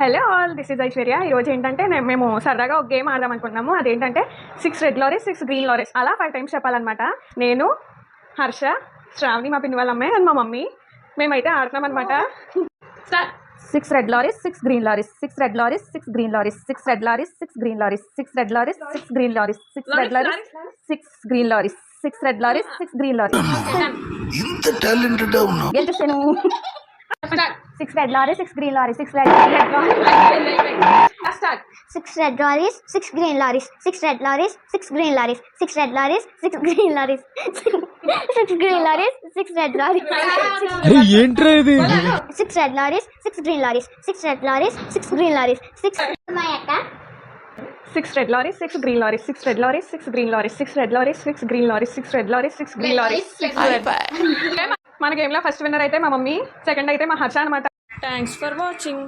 Hello all, this is Aishwarya. ఈరోజు ఏంటంటే మేము సరదాగా ఒక గేమ్ ఆడదాం అనుకున్నాము. అదేంటంటే 6 రెడ్ లారీస్ 6 గ్రీన్ లారీస్ అలా 5 టైమ్స్ చెప్పాలన్నమాట. నేను, హర్ష, శ్రావణి మా పిన్ని వాళ్ళ అమ్మాయి అండ్ మా మమ్మీ మేమైతే ఆడుతున్నాం అనమాట. 6 red lorries 6 green lorries 6 red lorries 6 green lorries 6 red lorries 6 green lorries 6 red lorries 6 green lorries 6 red lorries 6 green lorries 6 red lorries 6 green lorries. ఇంత టాలెంటెడ్ ఉన్నావు. గెలిచేసాను. 6 red lorries 6 green lorries 6 red start 6 red lorries 6 green lorries 6 red lorries 6 green lorries 6 red lorries 6 green lorries 6 green lorries 6 red lorries అరే ఏంట్రా ఇది 6 red lorries 6 green lorries 6 red lorries 6 green lorries 6 my akka 6 red lorries 6 green lorries 6 red lorries 6 green lorries 6 red lorries 6 green lorries 6 red lorries 6 green lorries. మన game లో first winner అయితే మా mummy, second అయితే మా హర్ష అనమాట. Thanks for watching.